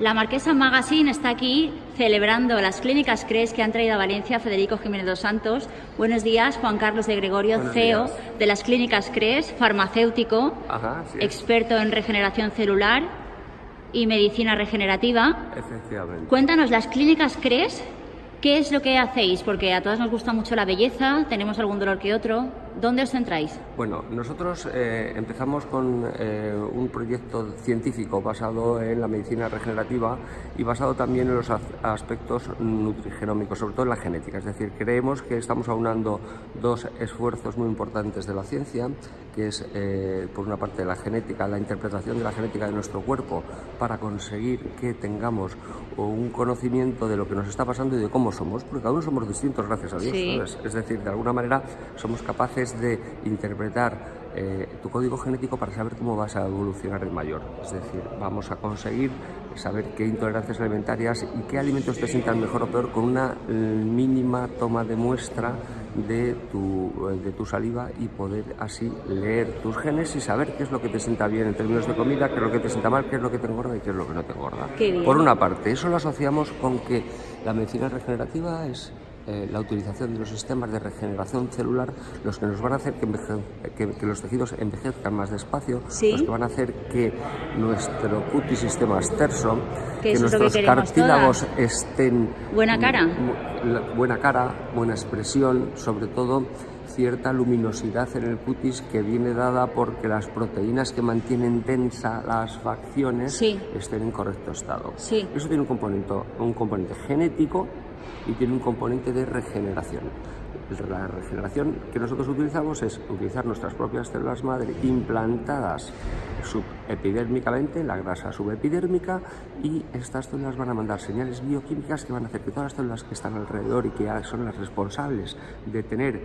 La Marquesa Magazine está aquí celebrando las clínicas CRES que han traído a Valencia Federico Jiménez dos Santos. Buenos días, Juan Carlos de Gregorio, Buenos CEO días. de las clínicas CRES, farmacéutico, Sí, experto en regeneración celular y medicina regenerativa. efectivamente. Cuéntanos, las clínicas CRES, ¿qué es lo que hacéis? Porque a todas nos gusta mucho la belleza, tenemos algún dolor que otro. ¿Dónde os centráis? Bueno, nosotros empezamos con un proyecto científico basado en la medicina regenerativa y basado también en los aspectos nutrigenómicos, sobre todo en la genética. Es decir, creemos que estamos aunando dos esfuerzos muy importantes de la ciencia, que es, por una parte, la genética, la interpretación de la genética de nuestro cuerpo para conseguir que tengamos un conocimiento de lo que nos está pasando y de cómo somos, porque cada uno somos distintos, gracias a Dios, Sí. ¿sabes? Es decir, de alguna manera somos capaces de interpretar tu código genético para saber cómo vas a evolucionar en mayor. Es decir, vamos a conseguir saber qué intolerancias alimentarias y qué alimentos te sientan mejor o peor con una mínima toma de muestra de tu saliva y poder así leer tus genes y saber qué es lo que te sienta bien en términos de comida, qué es lo que te sienta mal, qué es lo que te engorda y qué es lo que no te engorda. Qué bien. Por una parte, eso lo asociamos con que la medicina regenerativa es la utilización de los sistemas de regeneración celular los que nos van a hacer que los tejidos envejezcan más despacio, Sí. los que van a hacer que nuestro cutisistema esté terso, Que que eso es lo que nuestros queremos cartílagos todas. estén Buena cara. buena cara, buena expresión, sobre todo cierta luminosidad en el cutis que viene dada porque las proteínas que mantienen tensa las facciones Sí. estén en correcto estado. Sí. Eso tiene un componente genético y tiene un componente de regeneración. La regeneración que nosotros utilizamos es utilizar nuestras propias células madre implantadas subepidérmicamente, la grasa subepidérmica, y estas células van a mandar señales bioquímicas que van a hacer que todas las células que están alrededor y que son las responsables de tener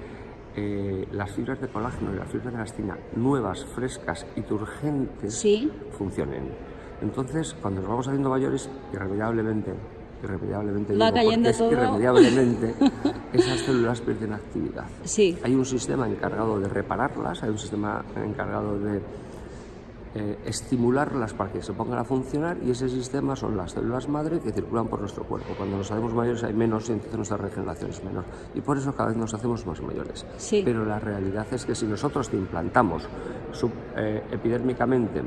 las fibras de colágeno y las fibras de elastina nuevas, frescas y turgentes, Sí. funcionen. Entonces, cuando nos vamos haciendo mayores, irremediablemente Va cayendo todo. irremediablemente, esas células pierden actividad. Sí. Hay un sistema encargado de repararlas, hay un sistema encargado de estimularlas para que se pongan a funcionar, y ese sistema son las células madre que circulan por nuestro cuerpo. Cuando nos hacemos mayores hay menos y entonces nuestra regeneración es menor, y por eso cada vez nos hacemos más mayores. Sí. Pero la realidad es que si nosotros te implantamos epidérmicamente,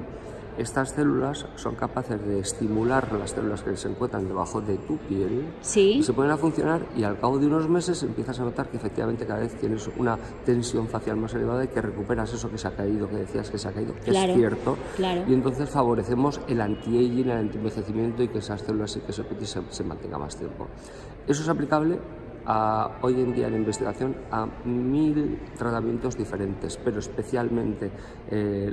estas células son capaces de estimular las células que se encuentran debajo de tu piel, Sí. y se ponen a funcionar, y al cabo de unos meses empiezas a notar que efectivamente cada vez tienes una tensión facial más elevada y que recuperas eso que se ha caído, que decías que se ha caído, que Claro, es cierto, claro. y entonces favorecemos el anti-aging, el anti-envejecimiento, y que esas células y que ese cutis se mantenga más tiempo. Eso es aplicable hoy en día en investigación a 1000 tratamientos diferentes, pero especialmente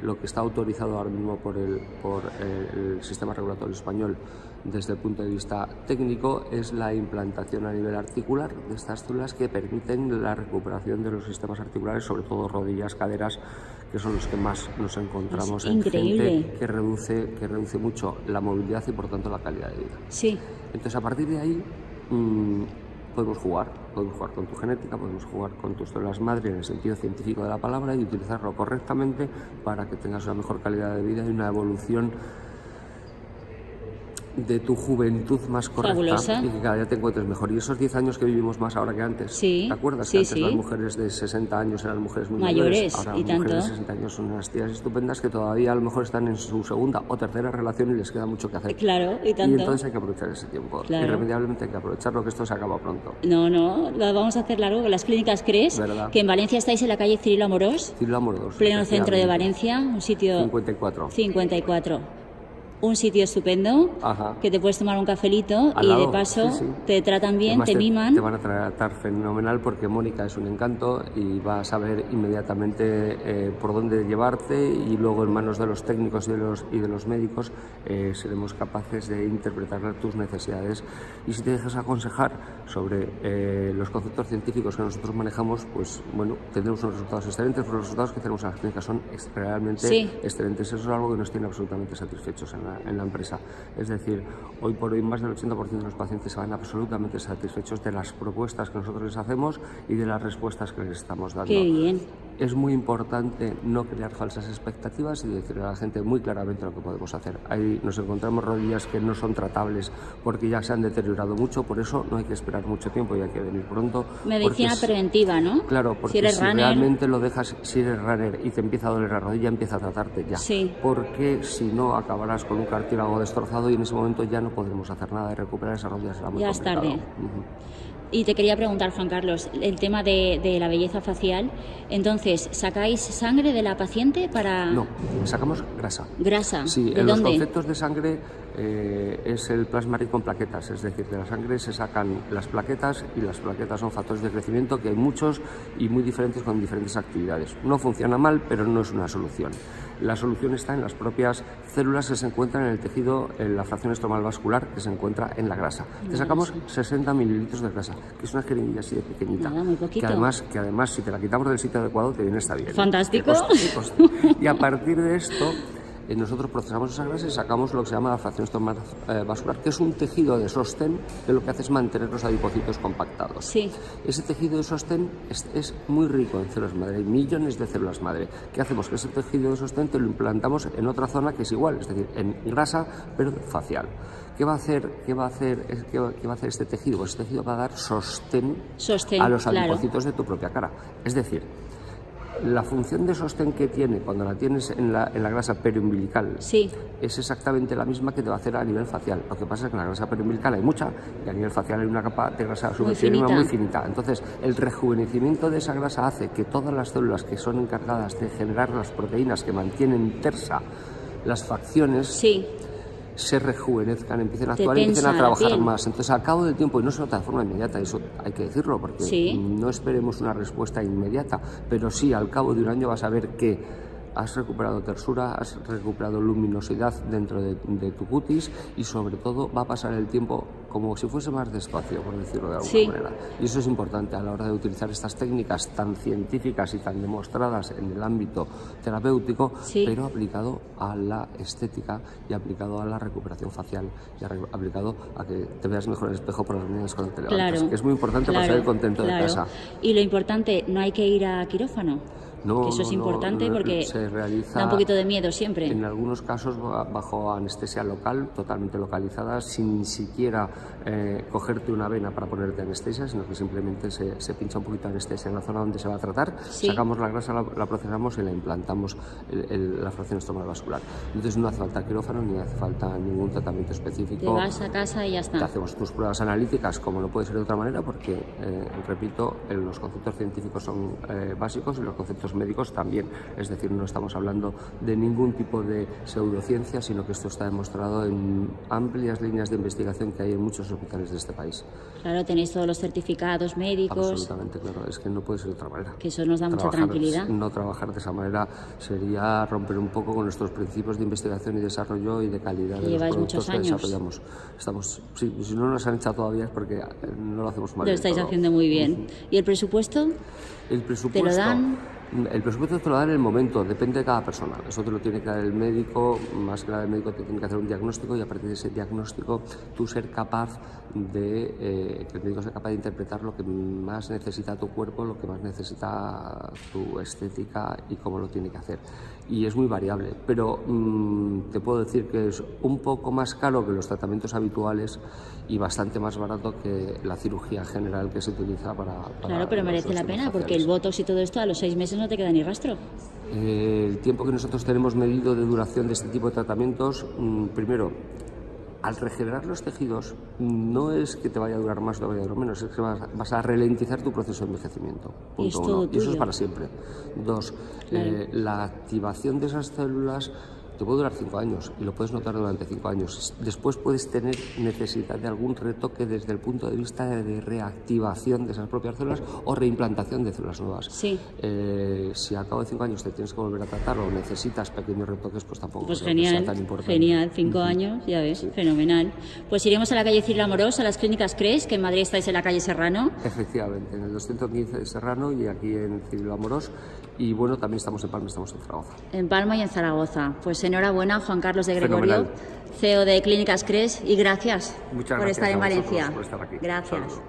lo que está autorizado ahora mismo por el sistema regulatorio español desde el punto de vista técnico es la implantación a nivel articular de estas células que permiten la recuperación de los sistemas articulares, sobre todo rodillas, caderas, que son los que más nos encontramos Es en increíble. gente que reduce mucho la movilidad y por tanto la calidad de vida. Sí. Entonces, a partir de ahí podemos jugar con tu genética, podemos jugar con tus células madre en el sentido científico de la palabra y utilizarlo correctamente para que tengas una mejor calidad de vida y una evolución de tu juventud más correcta. Fabulosa. Y que cada día te encuentres mejor. Y esos 10 años que vivimos más ahora que antes, Sí, ¿te acuerdas? sí, Que antes sí. las mujeres de 60 años eran mujeres muy Mayores, Ahora y las mujeres tanto. de 60 años son unas tías estupendas que todavía a lo mejor están en su segunda o tercera relación y les queda mucho que hacer. Claro, y Y tanto. entonces hay que aprovechar ese tiempo. Claro. Irremediablemente hay que aprovecharlo, que esto se acaba pronto. No, lo vamos a hacer largo con las clínicas CRES, ¿Verdad? que en Valencia estáis en la calle Cirilo Amorós, Cirilo Amorós, pleno centro de efectivamente. Valencia, un sitio 54. 54. Un sitio estupendo, Ajá. que te puedes tomar un cafelito Al y lado, de paso sí, sí. te tratan bien, Además, te miman. Te van a tratar fenomenal porque Mónica es un encanto y va a saber inmediatamente por dónde llevarte, y luego en manos de los técnicos y de los médicos seremos capaces de interpretar tus necesidades, y si te dejas aconsejar sobre los conceptos científicos que nosotros manejamos, pues bueno, tendremos unos resultados excelentes, porque los resultados que tenemos en las clínicas son realmente Sí. excelentes. Eso es algo que nos tiene absolutamente satisfechos en la empresa. Es decir, hoy por hoy más del 80% de los pacientes se van absolutamente satisfechos de las propuestas que nosotros les hacemos y de las respuestas que les estamos dando. Qué bien. es muy importante no crear falsas expectativas y decirle a la gente muy claramente lo que podemos hacer. Ahí nos encontramos rodillas que no son tratables porque ya se han deteriorado mucho, por eso no hay que esperar mucho tiempo y hay que venir pronto. Medicina preventiva, ¿no? Claro, porque si realmente lo dejas, si eres runner y te empieza a doler la rodilla, empieza a tratarte ya. Sí. Porque si no, acabarás con un cartílago destrozado y en ese momento ya no podremos hacer nada de recuperar esa rodilla, será muy complicado. Ya es tarde. Y te quería preguntar, Juan Carlos, el tema de la belleza facial. Entonces, ¿sacáis sangre de la paciente para...? No, sacamos grasa. ¿Grasa? Sí, ¿De en dónde? los conceptos de sangre es el plasma rico en plaquetas, es decir, de la sangre se sacan las plaquetas y las plaquetas son factores de crecimiento que hay muchos y muy diferentes con diferentes actividades. No funciona mal, pero no es una solución. La solución está en las propias células que se encuentran en el tejido, en la fracción estromal vascular que se encuentra en la grasa. Te sacamos 60 mililitros de grasa, que es una jeringuilla así de pequeñita. Nada, muy poquito. Que además si te la quitamos del sitio adecuado te viene está bien. Fantástico. ¿Qué coste? Y a partir de esto nosotros procesamos esa grasa y sacamos lo que se llama la fracción estromal vascular, que es un tejido de sostén que lo que hace es mantener los adipocitos compactados. Sí. Ese tejido de sostén es muy rico en células madre, hay millones de células madre. ¿Qué hacemos? Que ese tejido de sostén te lo implantamos en otra zona que es igual, es decir, en grasa, pero facial. ¿Qué va a hacer este tejido? Pues este tejido va a dar sostén a los adipocitos de tu propia cara. Es decir, la función de sostén que tiene cuando la tienes en la grasa periumbilical es exactamente la misma que te va a hacer a nivel facial. Lo que pasa es que en la grasa periumbilical hay mucha y a nivel facial hay una capa de grasa subepidérmica muy finita. Entonces, el rejuvenecimiento de esa grasa hace que todas las células que son encargadas de generar las proteínas que mantienen tersa las facciones se rejuvenezcan, empiecen a actuar y empiecen a trabajar más. Entonces, al cabo del tiempo, y no se nota de forma inmediata, eso hay que decirlo, porque no esperemos una respuesta inmediata, pero sí, al cabo de un año vas a ver que has recuperado tersura, has recuperado luminosidad dentro de tu cutis y sobre todo va a pasar el tiempo como si fuese más despacio, por decirlo de alguna manera. Y eso es importante a la hora de utilizar estas técnicas tan científicas y tan demostradas en el ámbito terapéutico, pero aplicado a la estética y aplicado a la recuperación facial y aplicado a que te veas mejor en el espejo por las mañanas cuando te levantas, que es muy importante para salir contento de casa. Y lo importante, no hay que ir a quirófano. No, que eso es importante porque se realiza, da un poquito de miedo siempre. En algunos casos bajo anestesia local, totalmente localizada, sin siquiera cogerte una vena para ponerte anestesia, sino que simplemente se pincha un poquito de anestesia en la zona donde se va a tratar, sacamos la grasa, la procesamos y la implantamos la fracción estromal vascular. Entonces no hace falta quirófano ni hace falta ningún tratamiento específico. Te vas a casa y ya está. Te hacemos tus pruebas analíticas, como no puede ser de otra manera, porque, repito, los conceptos científicos son básicos y los conceptos médicos también, es decir, no estamos hablando de ningún tipo de pseudociencia, sino que esto está demostrado en amplias líneas de investigación que hay en muchos hospitales de este país. Claro, tenéis todos los certificados médicos. Absolutamente, claro, es que no puede ser de otra manera. Que eso nos da mucha tranquilidad. No trabajar de esa manera sería romper un poco con nuestros principios de investigación y desarrollo y de calidad de los productos que desarrollamos. Si no nos han echado todavía es porque no lo hacemos mal. Lo estáis haciendo muy bien. ¿Y el presupuesto? El presupuesto ¿te lo dan? El presupuesto te lo dan en el momento, depende de cada persona. Eso te lo tiene que dar el médico, más que nada el médico te tiene que hacer un diagnóstico y a partir de ese diagnóstico tú ser capaz que el médico sea capaz de interpretar lo que más necesita tu cuerpo, lo que más necesita tu estética y cómo lo tiene que hacer. Y es muy variable, pero te puedo decir que es un poco más caro que los tratamientos habituales y bastante más barato que la cirugía general que se utiliza para claro, pero merece la pena porque el botox y todo esto a los 6 meses no te queda ni rastro. El tiempo que nosotros tenemos medido de duración de este tipo de tratamientos, primero, al regenerar los tejidos no es que te vaya a durar más o te vaya a durar menos, es que vas a ralentizar tu proceso de envejecimiento. Punto uno. Y eso es para siempre. 2, la activación de esas células te puede durar 5 años y lo puedes notar durante 5 años. Después puedes tener necesidad de algún retoque desde el punto de vista de reactivación de esas propias células o reimplantación de células nuevas. Si al cabo de 5 años te tienes que volver a tratar o necesitas pequeños retoques, pues tampoco pues genial, sea tan importante. Genial, 5 años, ya ves, fenomenal. Pues iremos a la calle Cirilo Amorós, a las clínicas CRES, que en Madrid estáis en la calle Serrano. Efectivamente, en el 215 de Serrano y aquí en Cirilo Amorós. Y bueno, también estamos en Palma, estamos en Zaragoza. En Palma y en Zaragoza. Pues enhorabuena, Juan Carlos de Gregorio, CEO de Clínicas CRES, y gracias por estar en Valencia. Por estar aquí. Gracias. Saludos.